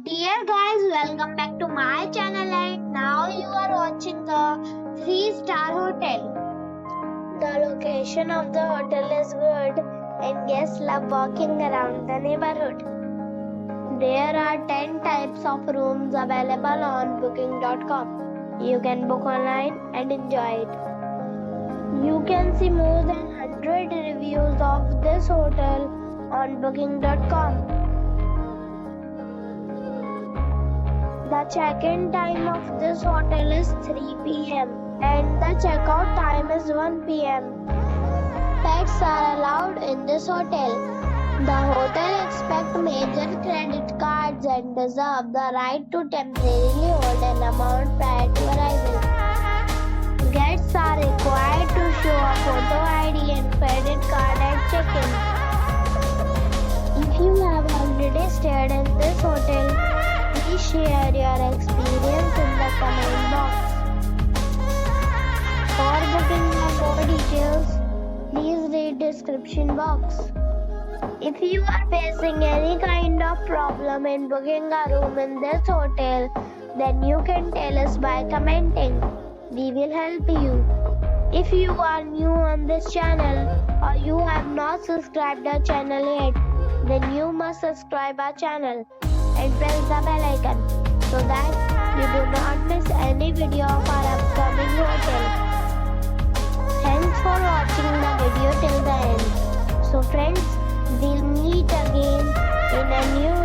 Dear guys, welcome back to my channel and now you are watching the 3-star hotel. The location of the hotel is good and guests love walking around the neighborhood. There are 10 types of rooms available on booking.com. You can book online and enjoy it. You can see more than 100 reviews of this hotel on booking.com. The check-in time of this hotel is 3 p.m. and the check-out time is 1 p.m. Pets are allowed in this hotel. The hotel accepts major credit cards and reserves the right to temporarily hold an amount prior to arrival. Guests are required to show a photo ID and credit card at check-in. If you have already stayed in this hotel, please share your experience in the comment box. For booking or more details, please read description box. If you are facing any kind of problem in booking a room in this hotel, then you can tell us by commenting. We will help you. If you are new on this channel or you have not subscribed our channel yet, then you must subscribe our channel and press the bell icon so that you do not miss any video of our upcoming hotel. Thanks for watching the video till the end. So friends, we'll meet again in a new